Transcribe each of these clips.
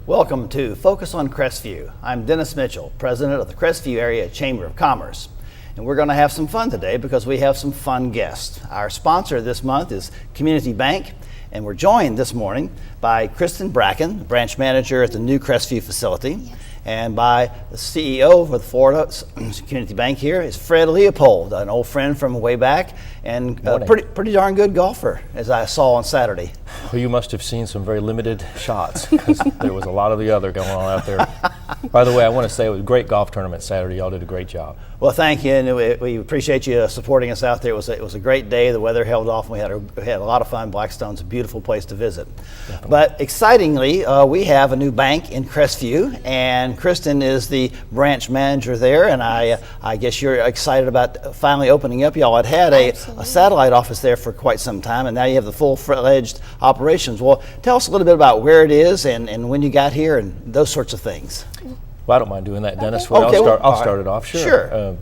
Welcome to Focus on Crestview. I'm Dennis Mitchell, president of the Crestview Area Chamber of Commerce. And we're going to have some fun today because we have some fun guests. Our sponsor this month is Community Bank, and we're joined this morning by Kristen Bracken, branch manager at the new Crestview facility, and by the CEO of the Florida Community Bank here is Fred Leopold, an old friend from way back, and a pretty darn good golfer, as I saw on Saturday. Well, you must have seen some very limited shots because there was a lot of the other going on out there. By the way, I want to say it was a great golf tournament Saturday. Y'all did a great job. Well, thank you, and we appreciate you supporting us out there. It was a great day. The weather held off, and we had a lot of fun. Blackstone's a beautiful place to visit. Definitely. But excitingly, we have a new bank in Crestview, and Kristen is the branch manager there, and I guess you're excited about finally opening up. Y'all had a satellite office there for quite some time, and now you have the full-fledged operations. Well, tell us a little bit about where it is and when you got here and those sorts of things. Well, I don't mind doing that, Dennis. Okay. I'll start it off. Sure.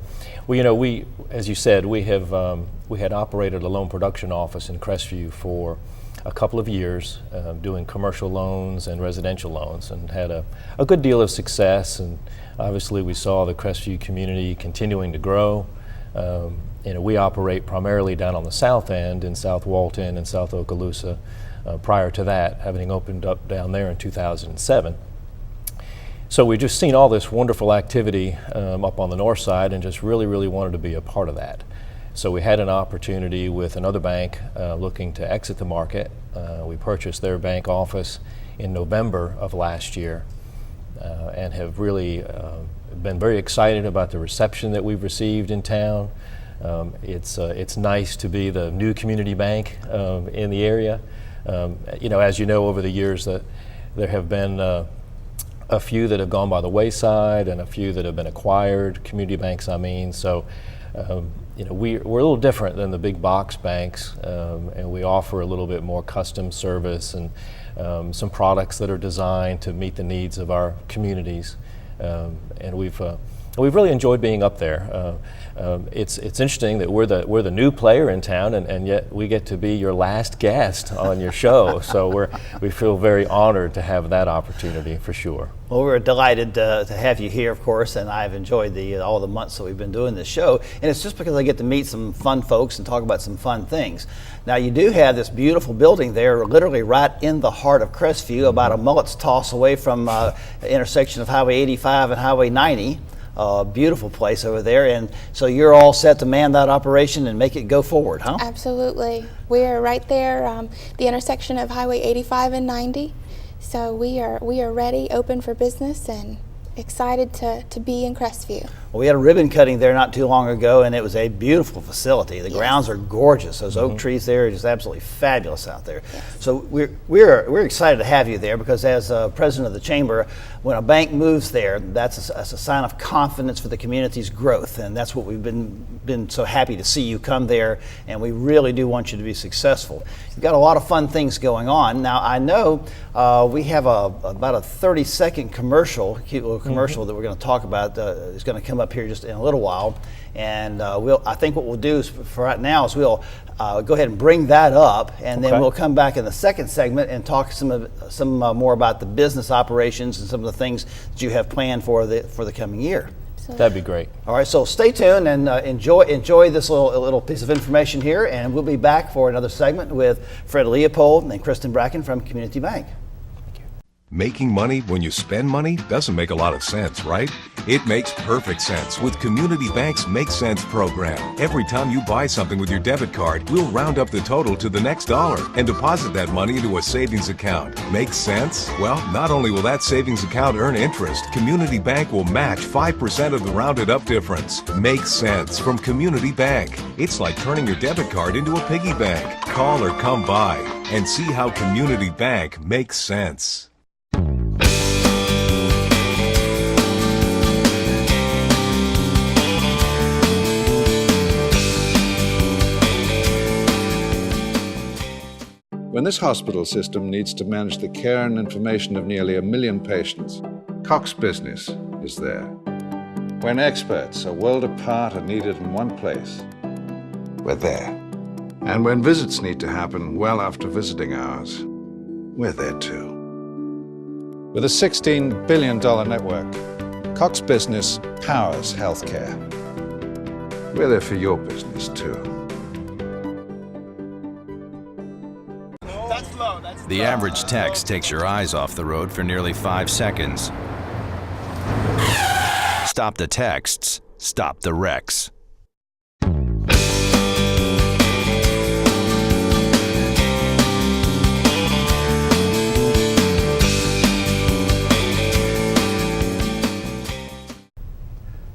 We, as you said, we had operated a loan production office in Crestview for a couple of years, doing commercial loans and residential loans, and had a good deal of success. And obviously, we saw the Crestview community continuing to grow. We operate primarily down on the south end in South Walton and South Okaloosa. Prior to that, having opened up down there in 2007. So we've just seen all this wonderful activity up on the north side and just really wanted to be a part of that. So we had an opportunity with another bank looking to exit the market. We purchased their bank office in November of last year and have really been very excited about the reception that we've received in town. It's nice to be the new community bank in the area. As you know, over the years that there have been a few that have gone by the wayside and a few that have been acquired, community banks I mean. So, we're a little different than the big box banks, and we offer a little bit more custom service and some products that are designed to meet the needs of our communities. And we've really enjoyed being up there. It's interesting that we're the new player in town, and yet we get to be your last guest on your show. So we feel very honored to have that opportunity for sure. Well, we're delighted to have you here, of course, and I've enjoyed all the months that we've been doing this show. And it's just because I get to meet some fun folks and talk about some fun things. Now, you do have this beautiful building there, literally right in the heart of Crestview, about a mullet's toss away from the intersection of Highway 85 and Highway 90. Beautiful place over there, and so you're all set to man that operation and make it go forward, huh? Absolutely. We're right there, the intersection of Highway 85 and 90. So we are ready, open for business, and excited to be in Crestview. Well, we had a ribbon cutting there not too long ago, and it was a beautiful facility. The grounds are gorgeous. Those oak trees there are just absolutely fabulous out there. Yes. So we're excited to have you there because as president of the chamber, when a bank moves there, that's a sign of confidence for the community's growth, and that's what we've been so happy to see you come there, and we really do want you to be successful. You've got a lot of fun things going on. Now, I know we have about a 30-second commercial, cute little commercial that we're going to talk about. Is going to come up here just in a little while, and I think what we'll do is for right now is we'll go ahead and bring that up, and then we'll come back in the second segment and talk some more about the business operations and some of the things that you have planned for the coming year. That'd be great. All right, so stay tuned and enjoy this little piece of information here, and we'll be back for another segment with Fred Leopold and Kristen Bracken from Community Bank. Making money when you spend money doesn't make a lot of sense, right? It makes perfect sense with Community Bank's Make Sense program. Every time you buy something with your debit card, we'll round up the total to the next dollar and deposit that money into a savings account. Makes sense? Well, not only will that savings account earn interest, Community Bank will match 5% of the rounded up difference. Makes sense from Community Bank. It's like turning your debit card into a piggy bank. Call or come by and see how Community Bank makes sense. When this hospital system needs to manage the care and information of nearly 1 million patients, Cox Business is there. When experts a world apart are needed in one place, we're there. And when visits need to happen well after visiting hours, we're there too. With a $16 billion network, Cox Business powers healthcare. We're there for your business too. The average text takes your eyes off the road for nearly 5 seconds. Stop the texts, stop the wrecks.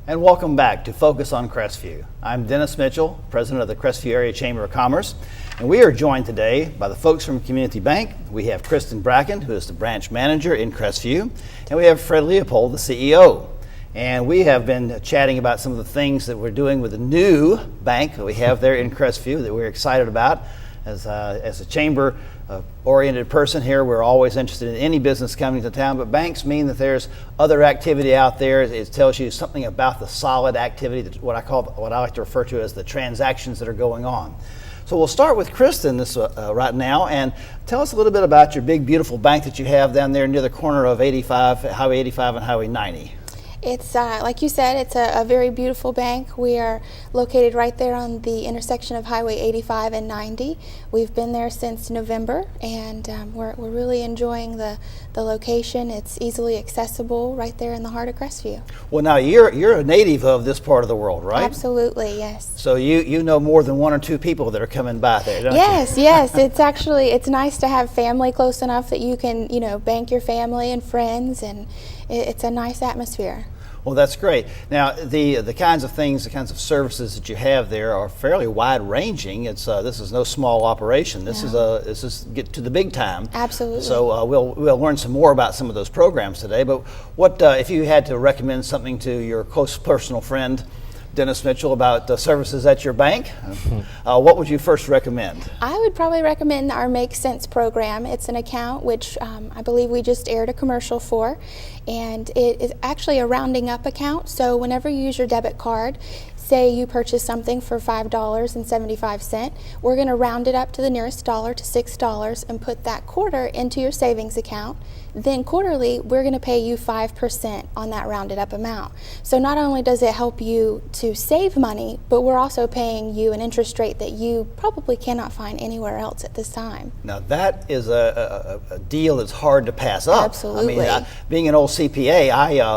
And welcome back to Focus on Crestview. I'm Dennis Mitchell, president of the Crestview Area Chamber of Commerce, and we are joined today by the folks from Community Bank. We have Kristen Bracken, who is the branch manager in Crestview, and we have Fred Leopold, the CEO. And we have been chatting about some of the things that we're doing with the new bank that we have there in Crestview that we're excited about. As a chamber-oriented person here, we're always interested in any business coming to town, but banks mean that there's other activity out there. It tells you something about the solid activity, what I like to refer to as the transactions that are going on. So we'll start with Kristen right now, and tell us a little bit about your big, beautiful bank that you have down there near the corner of Highway 85 and Highway 90. It's, like you said, it's a very beautiful bank. We are located right there on the intersection of Highway 85 and 90. We've been there since November, and we're really enjoying the location. It's easily accessible right there in the heart of Crestview. Well, now you're a native of this part of the world, right? Absolutely, yes. So you know more than one or two people that are coming by there, don't you? Yes. It's nice to have family close enough that you can, bank your family and friends, and it's a nice atmosphere. Well, that's great. Now, the kinds of things, the kinds of services that you have there are fairly wide-ranging. This is no small operation. This is get to the big time. Absolutely. So we'll learn some more about some of those programs today. But what if you had to recommend something to your close personal friend, Dennis Mitchell, about the services at your bank, what would you first recommend? I would probably recommend our Make Sense program. It's an account which I believe we just aired a commercial for, and it is actually a rounding up account. So whenever you use your debit card, say you purchase something for $5.75, we're going to round it up to the nearest dollar to $6 and put that quarter into your savings account. Then quarterly, we're going to pay you 5% on that rounded up amount. So not only does it help you to save money, but we're also paying you an interest rate that you probably cannot find anywhere else at this time. Now that is a deal that's hard to pass up. Absolutely. I mean, being an old CPA,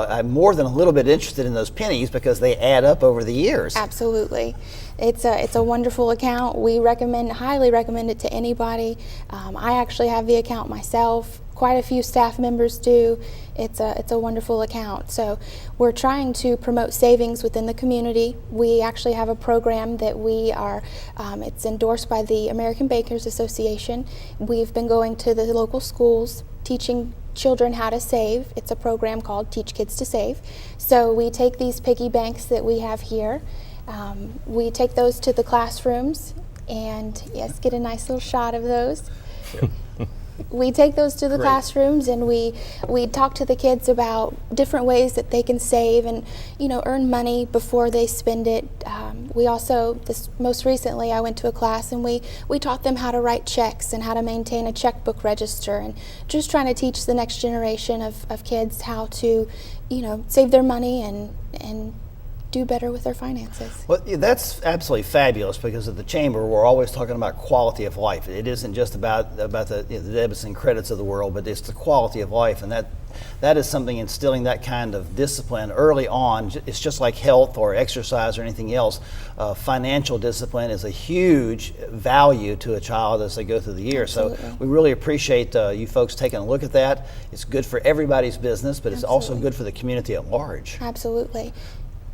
I'm more than a little bit interested in those pennies because they add up over the years. Absolutely. It's a wonderful account. We highly recommend it to anybody. I actually have the account myself. Quite a few staff members do. It's a wonderful account. So we're trying to promote savings within the community. We actually have a program that it's endorsed by the American Bankers Association. We've been going to the local schools, teaching children how to save. It's a program called Teach Kids to Save. So we take these piggy banks that we have here, we take those to the classrooms, and yes, get a nice little shot of those. We take those to the classrooms, and we talk to the kids about different ways that they can save and earn money before they spend it. We also, most recently, I went to a class and we taught them how to write checks and how to maintain a checkbook register, and just trying to teach the next generation of kids how to save their money and do better with their finances. Well, that's absolutely fabulous, because at the Chamber we're always talking about quality of life. It isn't just about the debits and credits of the world, but it's the quality of life, and that is something, instilling that kind of discipline early on. It's just like health or exercise or anything else. Financial discipline is a huge value to a child as they go through the year. Absolutely. So we really appreciate you folks taking a look at that. It's good for everybody's business, but it's also good for the community at large. Absolutely.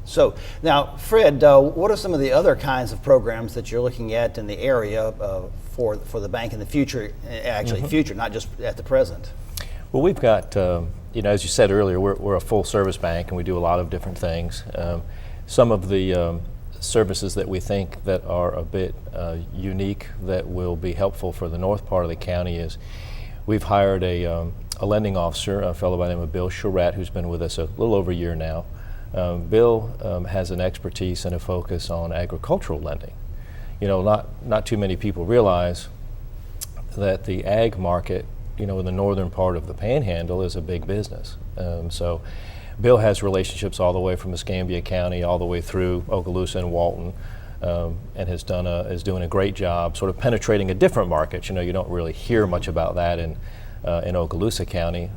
So now, Fred, what are some of the other kinds of programs that you're looking at in the area for the bank in the future? Actually, future, not just at the present. Well, we've got, as you said earlier, we're a full-service bank, and we do a lot of different things. Some of the services that we think that are a bit unique that will be helpful for the north part of the county is we've hired a lending officer, a fellow by the name of Bill Charette, who's been with us a little over a year now. Bill has an expertise and a focus on agricultural lending. Not too many people realize that the ag market in the northern part of the Panhandle is a big business. So Bill has relationships all the way from Escambia County all the way through Okaloosa and Walton, and is doing a great job sort of penetrating a different market. You don't really hear much about that in Okaloosa County,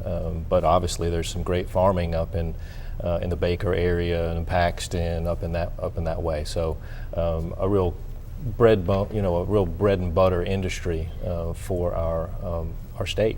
but obviously there's some great farming up in the Baker area and Paxton up in that way. So a real bread and butter industry for our state.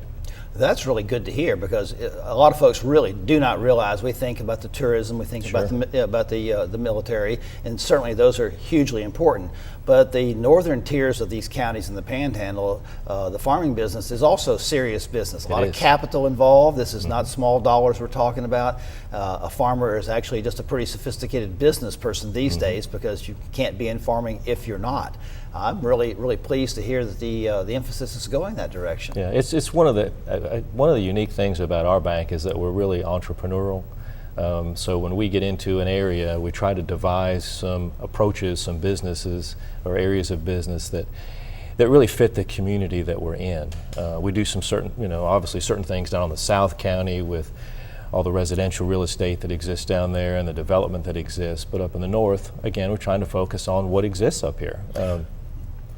That's really good to hear, because a lot of folks really do not realize. We think about the tourism, we think Sure. about the military, and certainly those are hugely important. But the northern tiers of these counties in the Panhandle, the farming business is also serious business. A lot of capital involved. This is not small dollars we're talking about. A farmer is actually just a pretty sophisticated business person these days, because you can't be in farming if you're not. I'm really, really pleased to hear that the emphasis is going that direction. Yeah, it's one of the unique things about our bank is that we're really entrepreneurial. So when we get into an area, we try to devise some approaches, some businesses or areas of business that really fit the community that we're in. We do some obviously certain things down in the South County with all the residential real estate that exists down there and the development that exists. But up in the north, again, we're trying to focus on what exists up here.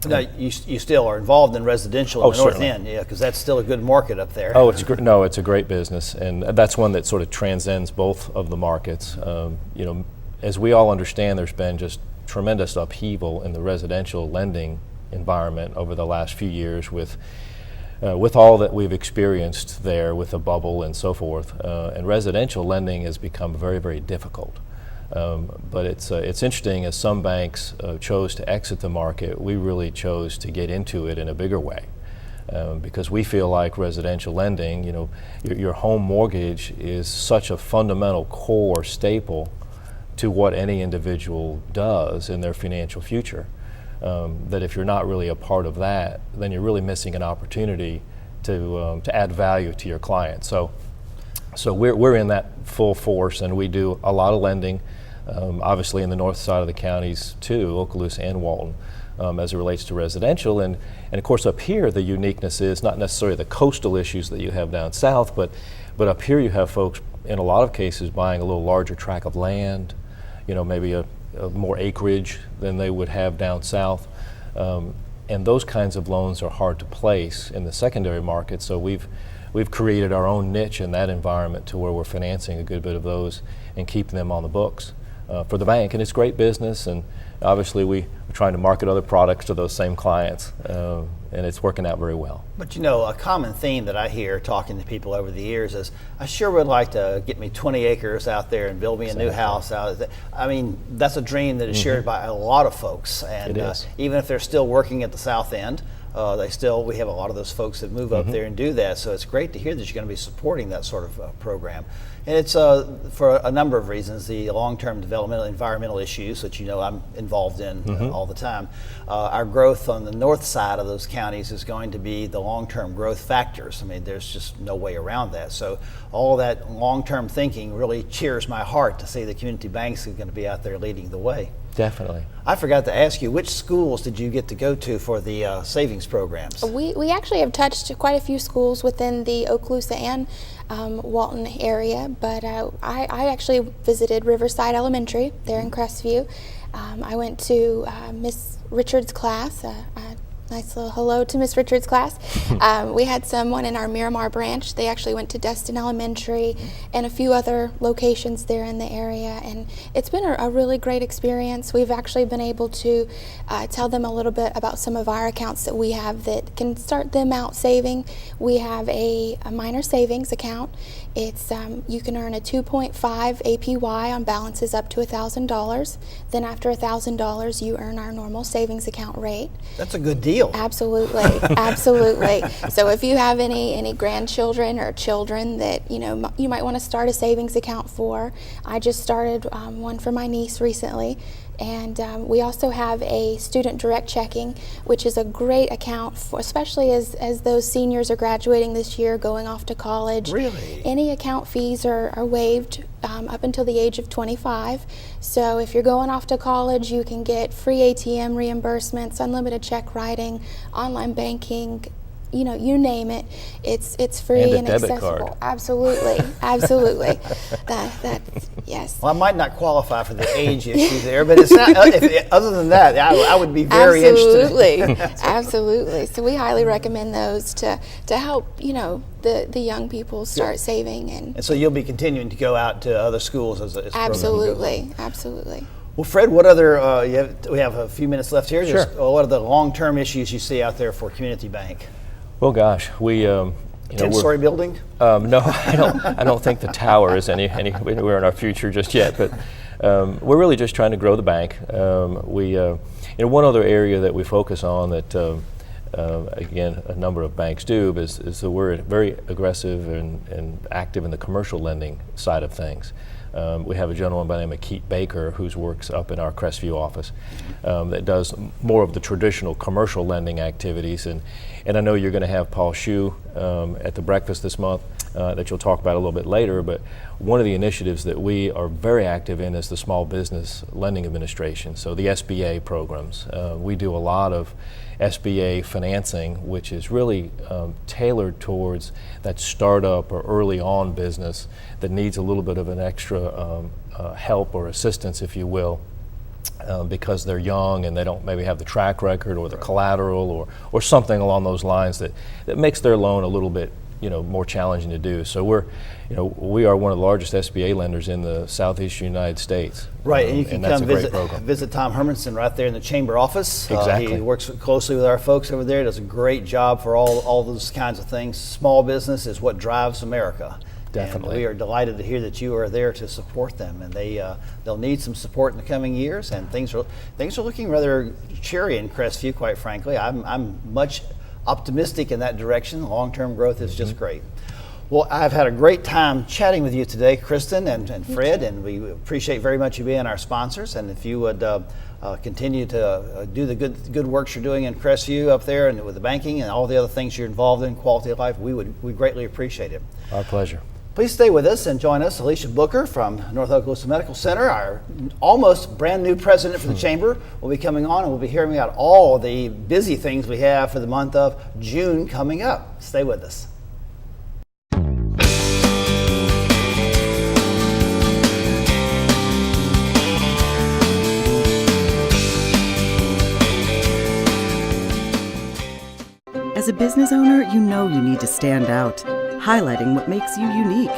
Now, you still are involved in residential in the north certainly. end, yeah, because that's still a good market up there. Oh, it's a great business, and that's one that sort of transcends both of the markets. As we all understand, there's been just tremendous upheaval in the residential lending environment over the last few years with all that we've experienced there with the bubble and so forth. And residential lending has become very, very difficult. But it's interesting, as some banks chose to exit the market, we really chose to get into it in a bigger way. Because we feel like residential lending, your home mortgage is such a fundamental core staple to what any individual does in their financial future, that if you're not really a part of that, then you're really missing an opportunity to add value to your client. So we're in that full force, and we do a lot of lending, obviously in the north side of the counties too, Okaloosa and Walton, as it relates to residential. And of course up here the uniqueness is not necessarily the coastal issues that you have down south, but up here you have folks in a lot of cases buying a little larger tract of land, maybe a more acreage than they would have down south. And those kinds of loans are hard to place in the secondary market, so we've created our own niche in that environment to where we're financing a good bit of those and keeping them on the books for the bank. And it's great business, and obviously we're trying to market other products to those same clients, and it's working out very well. But a common theme that I hear talking to people over the years is, I sure would like to get me 20 acres out there and build me a new house out there. I mean, that's a dream that is shared by a lot of folks, and It is. Even if they're still working at the south end, we have a lot of those folks that move up there and do that. So it's great to hear that you're going to be supporting that sort of program. And it's for a number of reasons: the long-term developmental, environmental issues that I'm involved in all the time. Our growth on the north side of those counties is going to be the long-term growth factors. I mean, there's just no way around that. So all that long-term thinking really cheers my heart to see the community banks are going to be out there leading the way. Definitely. I forgot to ask you, which schools did you get to go to for the savings programs? We actually have touched quite a few schools within the Okaloosa and Walton area, but I actually visited Riverside Elementary there in Crestview. I went to Miss Richards' class. Nice little hello to Miss Richards' class. We had someone in our Miramar branch. They actually went to Destin Elementary and a few other locations there in the area, and it's been a really great experience. We've actually been able to tell them a little bit about some of our accounts that we have that can start them out saving. We have a minor savings account. It's you can earn a 2.5 APY on balances up to $1,000. Then after $1,000, you earn our normal savings account rate. That's a good deal. Absolutely, absolutely. So if you have any grandchildren or children that you might want to start a savings account for, I just started one for my niece recently. And we also have a student direct checking, which is a great account for, especially as those seniors are graduating this year, going off to college. Really? Any account fees are waived up until the age of 25. So if you're going off to college, you can get free ATM reimbursements, unlimited check writing, online banking, you name it, it's free And a and debit accessible. card. Absolutely, absolutely. That yes. Well, I might not qualify for the age issue there, but it's not. Other than that, I would be very Absolutely, interested. absolutely. So we highly recommend those to help the young people start saving and And so you'll be continuing to go out to other schools as the program goes on. absolutely, absolutely. Well, Fred, what other we have a few minutes left here. Sure. Just, what are the long-term issues you see out there for Community Bank? Well, gosh, we 10-story building? No, I don't think the tower is anywhere in our future just yet. But we're really just trying to grow the bank. One other area that we focus on that again a number of banks do is that we're very aggressive and active in the commercial lending side of things. We have a gentleman by the name of Keith Baker who works up in our Crestview office that does more of the traditional commercial lending activities. And I know you're going to have Paul Shue at the breakfast this month that you'll talk about a little bit later. But one of the initiatives that we are very active in is the Small Business Lending Administration, so the SBA programs. We do a lot of SBA financing, which is really tailored towards that startup or early on business that needs a little bit of an extra help or assistance, if you will, because they're young and they don't maybe have the track record or the collateral or something along those lines that makes their loan a little bit more challenging to do. So we are one of the largest SBA lenders in the southeastern United States. Right, and you can that's come a great program. visit Tom Hermanson right there in the chamber office. Exactly. He works closely with our folks over there. Does a great job for all those kinds of things. Small business is what drives America. Definitely. And we are delighted to hear that you are there to support them, and they'll need some support in the coming years. And things are looking rather cheery in Crestview, quite frankly. I'm much optimistic in that direction. Long-term growth is just great. Well, I've had a great time chatting with you today, Kristen and Fred, and we appreciate very much you being our sponsors. And if you would continue to do the good works you're doing in Crestview up there and with the banking and all the other things you're involved in, quality of life, we greatly appreciate it. Our pleasure. Please stay with us and join us. Alicia Booker from North Okaloosa Medical Center, our almost brand new president for the Chamber, will be coming on, and we'll be hearing about all the busy things we have for the month of June coming up. Stay with us. As a business owner, you know you need to stand out, highlighting what makes you unique.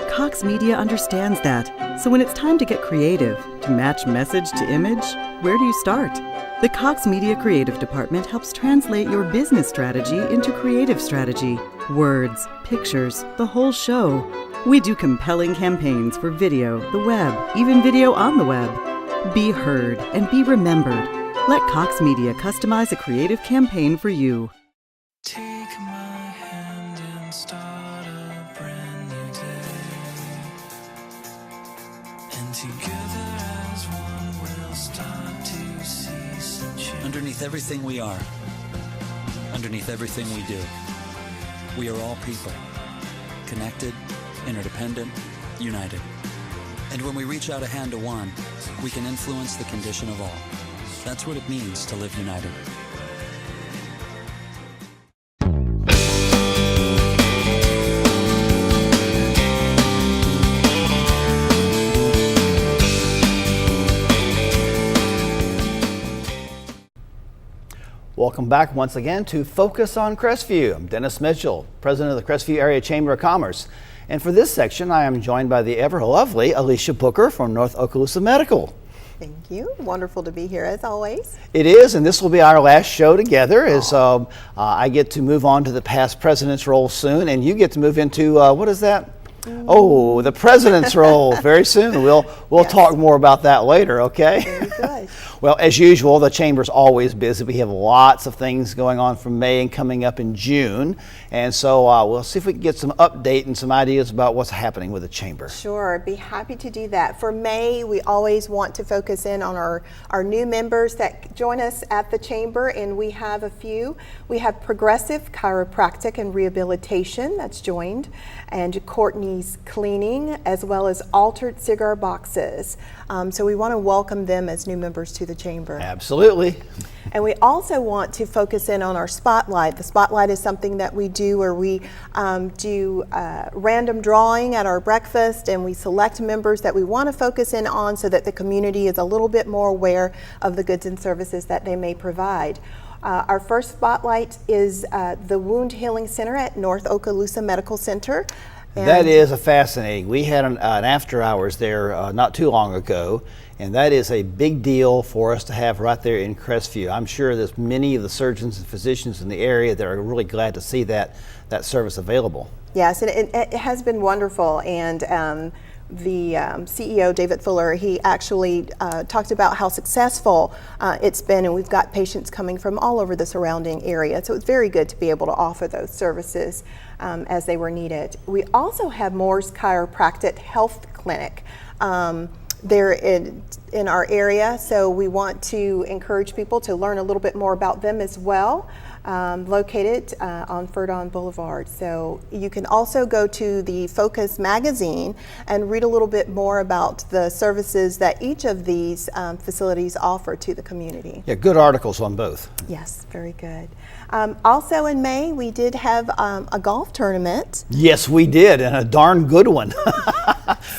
Cox Media understands that, so when it's time to get creative, to match message to image, where do you start? The Cox Media Creative Department helps translate your business strategy into creative strategy. Words, pictures, the whole show. We do compelling campaigns for video, the web, even video on the web. Be heard and be remembered. Let Cox Media customize a creative campaign for you. Take my hand and start a brand new day. And together as one we'll start to see some change. Underneath everything we are, underneath everything we do, we are all people. Connected, interdependent, united. And when we reach out a hand to one, we can influence the condition of all. That's what it means to live united. Welcome back once again to Focus on Crestview. I'm Dennis Mitchell, president of the Crestview Area Chamber of Commerce. And for this section, I am joined by the ever lovely Alicia Booker from North Okaloosa Medical. Thank you. Wonderful to be here as always. It is, and this will be our last show together as I get to move on to the past president's role soon, and you get to move into, what is that? Oh, the president's role very soon. We'll Yes. talk more about that later, okay? Very good. Well, as usual, the Chamber's always busy. We have lots of things going on from May and coming up in June. And so we'll see if we can get some update and some ideas about what's happening with the Chamber. Sure, I'd be happy to do that. For May, we always want to focus in on our new members that join us at the Chamber, and we have a few. We have Progressive Chiropractic and Rehabilitation that's joined, and Courtney's Cleaning, as well as Altered Cigar Boxes. So we want to welcome them as new members to the Chamber. Absolutely. And we also want to focus in on our spotlight. The spotlight is something that we do where we do random drawing at our breakfast, and we select members that we want to focus in on so that the community is a little bit more aware of the goods and services that they may provide. Our first spotlight is the Wound Healing Center at North Okaloosa Medical Center. That is a fascinating. We had an after hours there not too long ago, and that is a big deal for us to have right there in Crestview. I'm sure there's many of the surgeons and physicians in the area that are really glad to see that service available. Yes, and it has been wonderful, and the CEO, David Fuller, he actually talked about how successful it's been, and we've got patients coming from all over the surrounding area. So it's very good to be able to offer those services as they were needed. We also have Moore's Chiropractic Health Clinic there in our area, so we want to encourage people to learn a little bit more about them as well. Located on Furdon Boulevard. So you can also go to the Focus magazine and read a little bit more about the services that each of these facilities offer to the community. Yeah, good articles on both. Yes, very good. Also in May, we did have a golf tournament. Yes, we did, and a darn good one.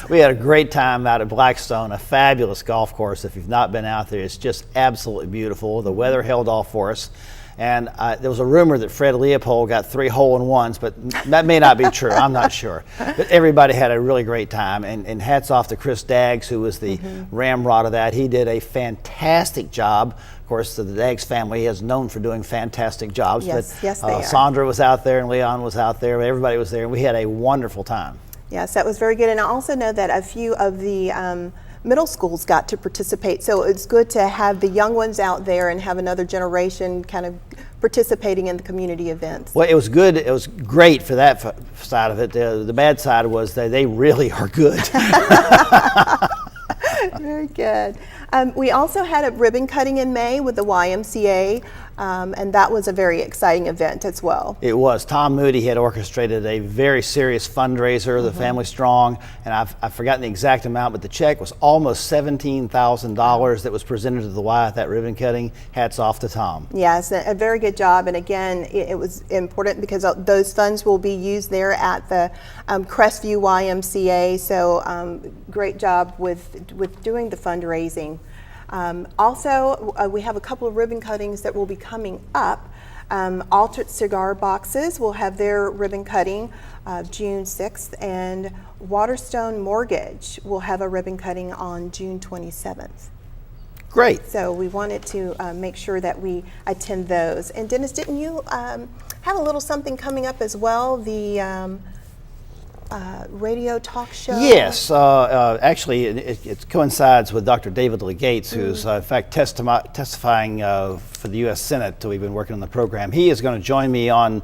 We had a great time out at Blackstone, a fabulous golf course. If you've not been out there, it's just absolutely beautiful. The weather held off for us. And there was a rumor that Fred Leopold got 3 hole-in-ones, but that may not be true. I'm not sure. But everybody had a really great time. And hats off to Chris Daggs, who was the ramrod of that. He did a fantastic job. Of course, the Daggs family is known for doing fantastic jobs. Yes, but, yes, they are. Sandra was out there, and Leon was out there. Everybody was there, and we had a wonderful time. Yes, that was very good. And I also know that a few of the middle schools got to participate, so it's good to have the young ones out there and have another generation kind of participating in the community events. Well, it was good. It was great for that side of it. The bad side was that they really are good. Very good. We also had a ribbon cutting in May with the YMCA, and that was a very exciting event as well. It was. Tom Moody had orchestrated a very serious fundraiser, the Family Strong, and I've forgotten the exact amount, but the check was almost $17,000 that was presented to the Y at that ribbon cutting. Hats off to Tom. Yes, a very good job, and again, it was important because those funds will be used there at the Crestview YMCA, so great job with doing the fundraising. Also, we have a couple of ribbon cuttings that will be coming up. Altered Cigar Boxes will have their ribbon cutting June 6th, and Waterstone Mortgage will have a ribbon cutting on June 27th. Great. So we wanted to make sure that we attend those. And Dennis, didn't you have a little something coming up as well? The radio talk show? Yes, actually it coincides with Dr. David Lee Gates, who's in fact testifying for the U.S. Senate. We've been working on the program. He is going to join me on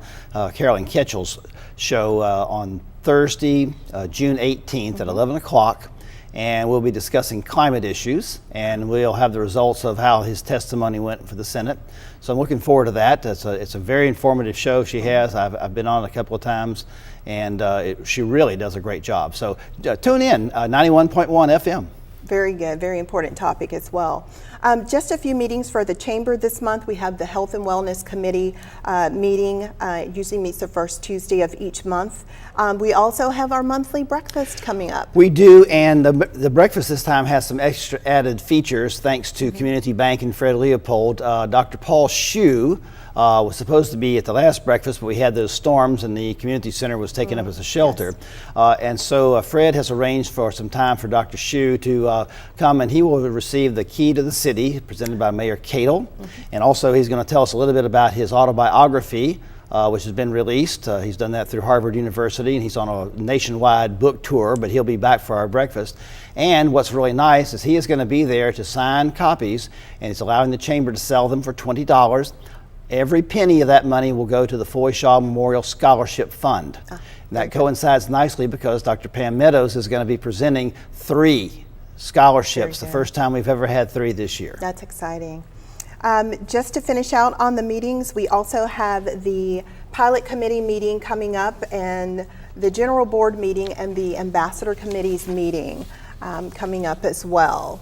Carolyn Ketchell's show on Thursday, June 18th at 11 o'clock. And we'll be discussing climate issues, and we'll have the results of how his testimony went for the Senate. So I'm looking forward to that. It's a very informative show she has. I've been on a couple of times, and she really does a great job. So tune in, 91.1 FM. Very good, very important topic as well. Just a few meetings for the Chamber this month. We have the Health and Wellness Committee meeting. It usually meets the first Tuesday of each month. We also have our monthly breakfast coming up. We do, and the breakfast this time has some extra added features thanks to Community Bank and Fred Leopold. Dr. Paul Shue was supposed to be at the last breakfast, but we had those storms and the community center was taken up as a shelter. Yes. And so Fred has arranged for some time for Dr. Shue to come, and he will receive the key to the city presented by Mayor Cato. And also he's going to tell us a little bit about his autobiography, which has been released. He's done that through Harvard University, and he's on a nationwide book tour, but he'll be back for our breakfast. And what's really nice is he is going to be there to sign copies, and he's allowing the Chamber to sell them for $20. Every penny of that money will go to the Foy Shaw Memorial Scholarship Fund. And that coincides nicely because Dr. Pam Meadows is going to be presenting 3 scholarships, the first time we've ever had 3 this year. That's exciting. Just to finish out on the meetings, we also have the Pilot Committee meeting coming up, and the General Board meeting and the Ambassador Committee's meeting coming up as well.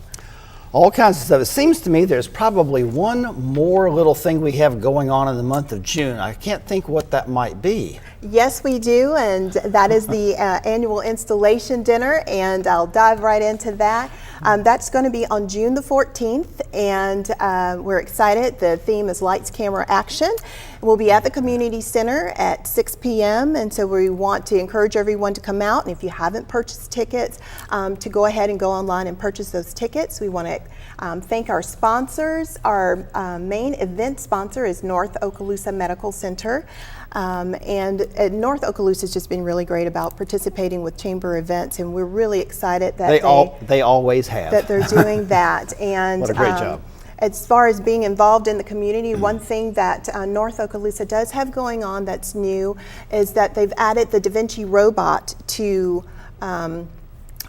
All kinds of stuff. It seems to me there's probably one more little thing we have going on in the month of June. I can't think what that might be. Yes, we do, and that is the annual installation dinner, and I'll dive right into that. That's going to be on June the 14th, and we're excited. The theme is Lights, Camera, Action. We'll be at the community center at 6 p.m., and so we want to encourage everyone to come out, and if you haven't purchased tickets, to go ahead and go online and purchase those tickets. We want to thank our sponsors. Our main event sponsor is North Okaloosa Medical Center. And North Okaloosa has just been really great about participating with chamber events, and we're really excited that they always have. That they're doing that. And what a great job. As far as being involved in the community, one thing that North Okaloosa does have going on that's new is that they've added the Da Vinci robot to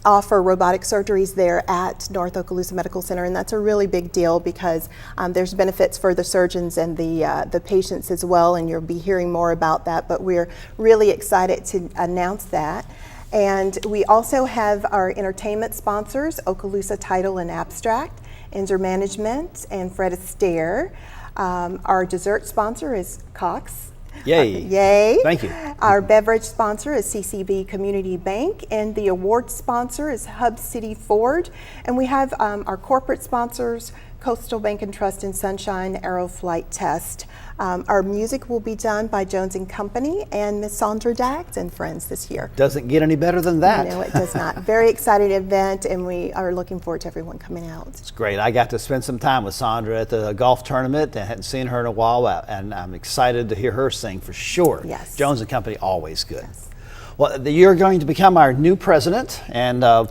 offer robotic surgeries there at North Okaloosa Medical Center, and that's a really big deal because there's benefits for the surgeons and the patients as well, and you'll be hearing more about that, but we're really excited to announce that. And we also have our entertainment sponsors, Okaloosa Title and Abstract, Inzer Management, and Fred Astaire. Our dessert sponsor is Cox. Yay. Yay. Thank you. Our beverage sponsor is CCB Community Bank, and the award sponsor is Hub City Ford. And we have our corporate sponsors, Coastal Bank and Trust and Sunshine Aero Flight Test. Our music will be done by Jones and Company and Miss Sandra Daggs and Friends this year. Doesn't get any better than that. No, it does not. Very exciting event, and we are looking forward to everyone coming out. It's great. I got to spend some time with Sandra at the golf tournament and hadn't seen her in a while, and I'm excited to hear her sing for sure. Yes. Jones and Company, always good. Yes. Well, you're going to become our new president, and a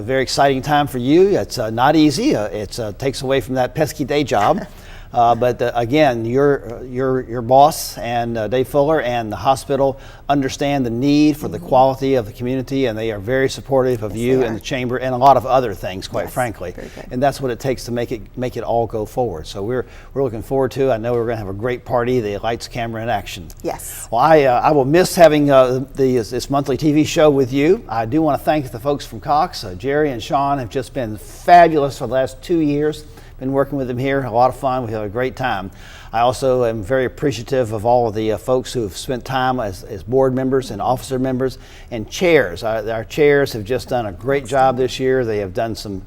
very exciting time for you. It's not easy. It takes away from that pesky day job. But again, your boss and Dave Fuller and the hospital understand the need for the quality of the community, and they are very supportive of you and the chamber and a lot of other things, quite frankly. And that's what it takes to make it all go forward. So we're looking forward to. I know we're going to have a great party. The Lights, Camera, and Action. Yes. Well, I will miss having this monthly TV show with you. I do want to thank the folks from Cox. Jerry and Sean have just been fabulous for the last 2 years. Been working with them here, a lot of fun. We had a great time. I also am very appreciative of all of the folks who have spent time as board members and officer members and chairs. Our chairs have just done a great job this year. They have done some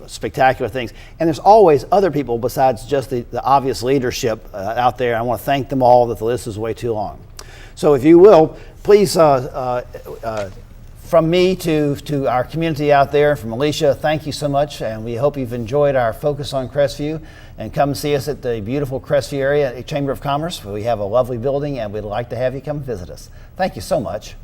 spectacular things. And there's always other people besides just the obvious leadership out there. I want to thank them all, that the list is way too long. So if you will, please, from me to our community out there, from Alicia, thank you so much, and we hope you've enjoyed our focus on Crestview, and come see us at the beautiful Crestview area Chamber of Commerce, where we have a lovely building, and we'd like to have you come visit us. Thank you so much.